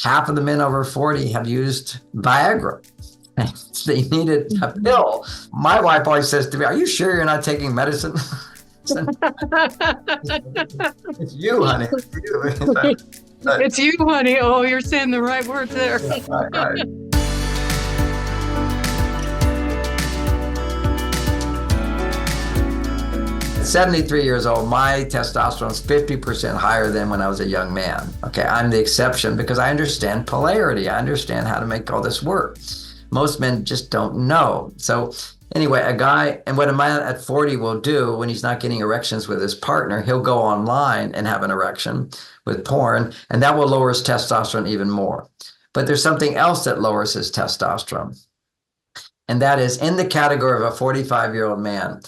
half of the men over 40 have used Viagra. They needed a pill. My wife always says to me, "Are you sure you're not taking medicine?" It's you, honey. It's you. It's you, honey. Oh, you're saying the right words there. Right. 73 years old, my testosterone is 50% higher than when I was a young man. Okay, I'm the exception because I understand polarity. I understand how to make all this work. Most men just don't know. So anyway, a guy, and what a man at 40 will do when he's not getting erections with his partner, he'll go online and have an erection with porn, and that will lower his testosterone even more. But there's something else that lowers his testosterone, and that is in the category of a 45-year-old man.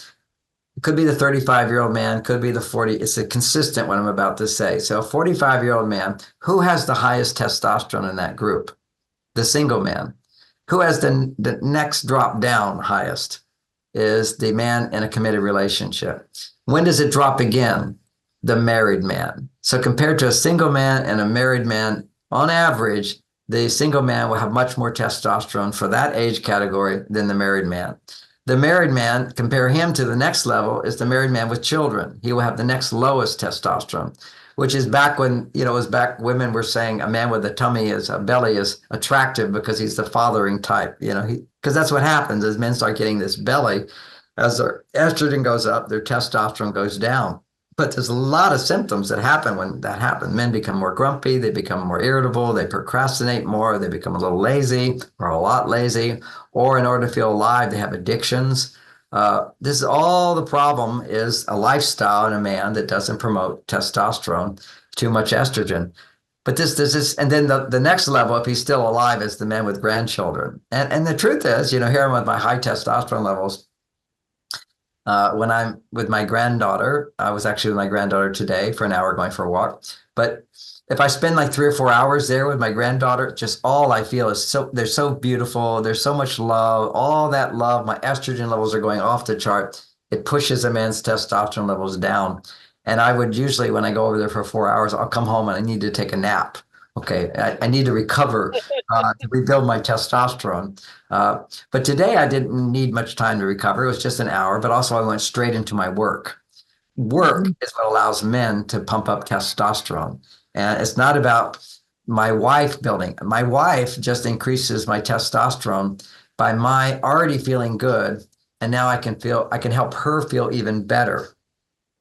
It could be the 35-year-old man, could be the 40. It's a consistent what I'm about to say. So a 45-year-old man, who has the highest testosterone in that group? The single man. Who has the next drop down highest? Is the man in a committed relationship. When does it drop again? The married man. So compared to a single man and a married man, on average, the single man will have much more testosterone for that age category than the married man. The married man, compare him to the next level, is the married man with children. He will have the next lowest testosterone, which is back when, it was back women were saying a man with a belly is attractive because he's the fathering type, because that's what happens as men start getting this belly. As their estrogen goes up, their testosterone goes down. But there's a lot of symptoms that happen when that happens. Men become more grumpy, they become more irritable, they procrastinate more, they become a little lazy or a lot lazy, or in order to feel alive, they have addictions. This is all the problem is a lifestyle in a man that doesn't promote testosterone, too much estrogen. But this, and then the next level, if he's still alive, is the man with grandchildren. And the truth is, here I'm with my high testosterone levels. When I'm with my granddaughter, I was actually with my granddaughter today for an hour going for a walk. But if I spend like 3 or 4 hours there with my granddaughter, just all I feel is they're so beautiful. There's so much love, all that love. My estrogen levels are going off the chart. It pushes a man's testosterone levels down. And I would usually, when I go over there for 4 hours, I'll come home and I need to take a nap. Okay, I need to recover to rebuild my testosterone. But today I didn't need much time to recover. It was just an hour, but also I went straight into my work. Work is what allows men to pump up testosterone. And it's not about my wife building. My wife just increases my testosterone by my already feeling good. And now I can help her feel even better.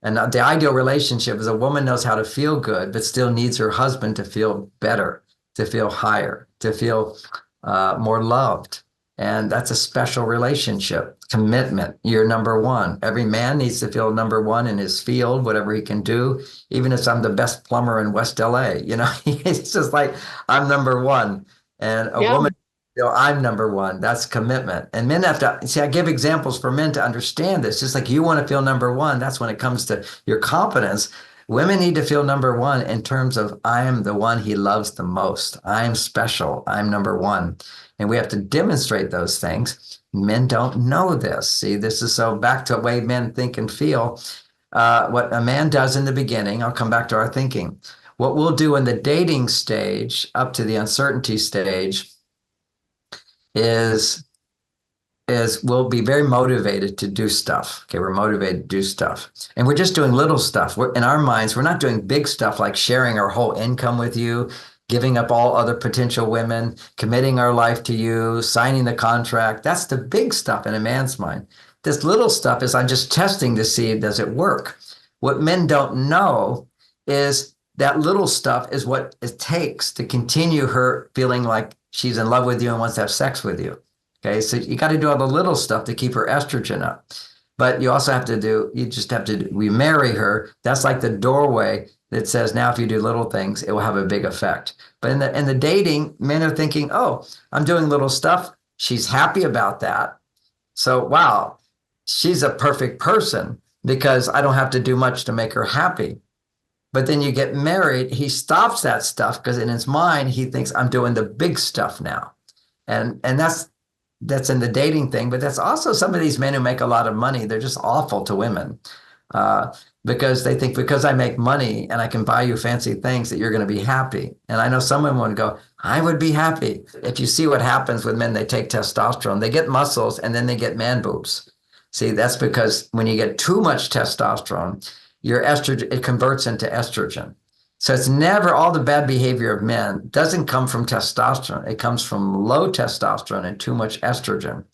And the ideal relationship is a woman knows how to feel good, but still needs her husband to feel better, to feel higher, to feel more loved. And that's a special relationship. Commitment, you're number one. Every man needs to feel number one in his field, whatever he can do. Even if I'm the best plumber in West LA, it's just like, I'm number one. And a woman, I'm number one. That's commitment. And men have to, see, I give examples for men to understand this. Just like you want to feel number one, that's when it comes to your confidence. Women need to feel number one in terms of, I am the one he loves the most. I'm special. I'm number one. And we have to demonstrate those things. Men don't know this. See, this is so back to the way men think and feel. What a man does in the beginning, I'll come back to our thinking. What we'll do in the dating stage up to the uncertainty stage is we'll be very motivated to do stuff. Okay, we're motivated to do stuff. And we're just doing little stuff. In our minds, we're not doing big stuff like sharing our whole income with you, giving up all other potential women, committing our life to you, signing the contract. That's the big stuff in a man's mind. This little stuff is I'm just testing to see, does it work? What men don't know is that little stuff is what it takes to continue her feeling like she's in love with you and wants to have sex with you. Okay, so you got to do all the little stuff to keep her estrogen up. But you also have to we marry her. That's like the doorway that says, now if you do little things, it will have a big effect. But in the dating, men are thinking, oh, I'm doing little stuff. She's happy about that. So, wow, she's a perfect person because I don't have to do much to make her happy. But then you get married, he stops that stuff because in his mind, he thinks I'm doing the big stuff now. And that's in the dating thing, but that's also some of these men who make a lot of money, they're just awful to women because they think because I make money and I can buy you fancy things that you're going to be happy. And I know some women would go, I would be happy. If you see what happens with men, they take testosterone, they get muscles and then they get man boobs. See, that's because when you get too much testosterone, your estrogen, it converts into estrogen. So it's never all the bad behavior of men doesn't come from testosterone. It comes from low testosterone and too much estrogen.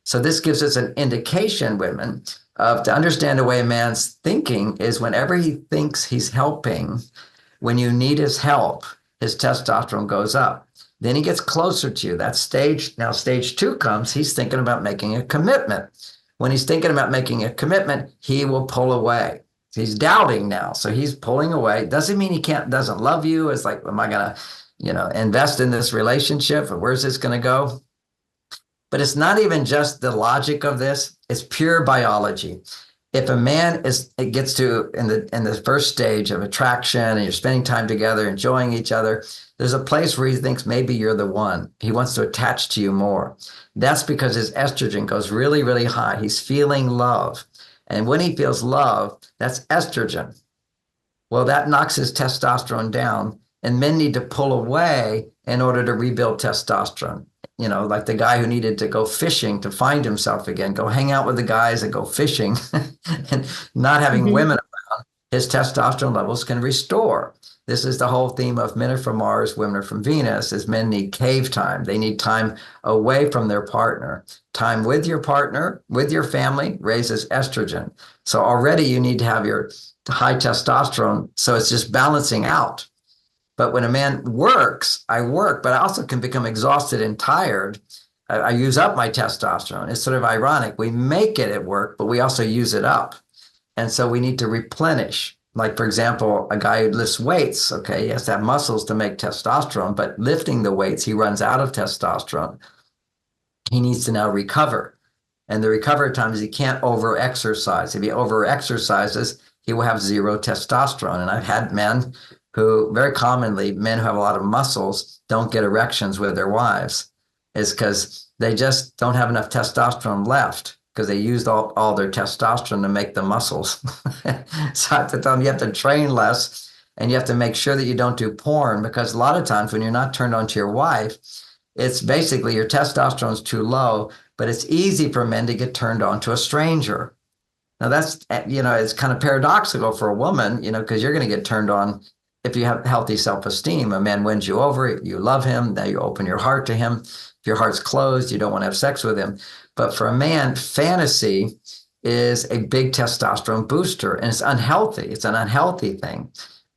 So this gives us an indication, women, of to understand the way a man's thinking is whenever he thinks he's helping, when you need his help, his testosterone goes up. Then he gets closer to you. That stage, now stage two comes, he's thinking about making a commitment. When he's thinking about making a commitment, he will pull away. He's doubting now. So he's pulling away. Doesn't mean he doesn't love you. It's like, am I going to, invest in this relationship? Or where's this going to go? But it's not even just the logic of this. It's pure biology. If a man it gets to in the first stage of attraction and you're spending time together, enjoying each other, there's a place where he thinks maybe you're the one. He wants to attach to you more. That's because his estrogen goes really, really high. He's feeling love. And when he feels love, that's estrogen. Well, that knocks his testosterone down, and men need to pull away in order to rebuild testosterone. Like the guy who needed to go fishing to find himself again, go hang out with the guys and go fishing and not having women around, his testosterone levels can restore. This is the whole theme of men are from Mars, women are from Venus, is men need cave time. They need time away from their partner. Time with your partner, with your family, raises estrogen. So already you need to have your high testosterone. So it's just balancing out. But when a man works, I work, but I also can become exhausted and tired. I use up my testosterone. It's sort of ironic. We make it at work, but we also use it up. And so we need to replenish. Like, for example, a guy who lifts weights, okay, he has to have muscles to make testosterone, but lifting the weights, he runs out of testosterone. He needs to now recover. And the recovery time is he can't over-exercise. If he over-exercises, he will have zero testosterone. And I've had men who, very commonly, men who have a lot of muscles don't get erections with their wives, is because they just don't have enough testosterone left because they used all their testosterone to make the muscles. So I have to tell them you have to train less and you have to make sure that you don't do porn, because a lot of times when you're not turned on to your wife, it's basically your testosterone is too low, but it's easy for men to get turned on to a stranger. Now that's, it's kind of paradoxical for a woman, because you're going to get turned on if you have healthy self-esteem. A man wins you over, you love him, now you open your heart to him. If your heart's closed, you don't want to have sex with him. But for a man, fantasy is a big testosterone booster, and it's unhealthy. It's an unhealthy thing.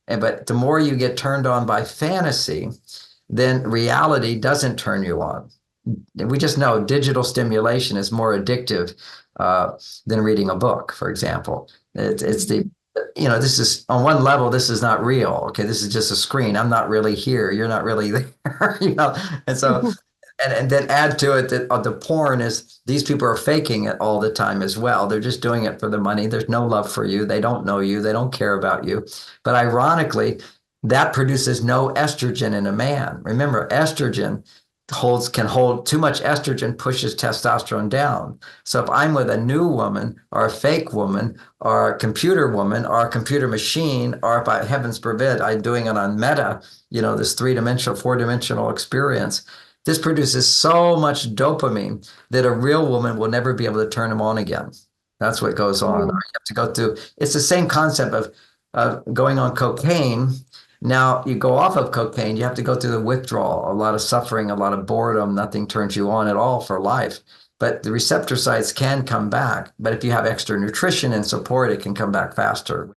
But the more you get turned on by fantasy, then reality doesn't turn you on. We just know digital stimulation is more addictive than reading a book, for example. It's the this is on one level, this is not real. Okay, this is just a screen. I'm not really here. You're not really there. And so, and then add to it that the porn is these people are faking it all the time as well. They're just doing it for the money. There's no love for you. They don't know you. They don't care about you. But ironically, that produces no estrogen in a man. Remember, estrogen can hold too much estrogen, pushes testosterone down. So if I'm with a new woman or a fake woman or a computer woman or a computer machine, or if I, heavens forbid, I'm doing it on Meta, this 3-dimensional, 4-dimensional experience, this produces so much dopamine that a real woman will never be able to turn him on again. That's what goes on. You have to go through, it's the same concept of going on cocaine. Now you go off of cocaine, you have to go through the withdrawal, a lot of suffering, a lot of boredom, nothing turns you on at all for life. But the receptor sites can come back. But if you have extra nutrition and support, it can come back faster.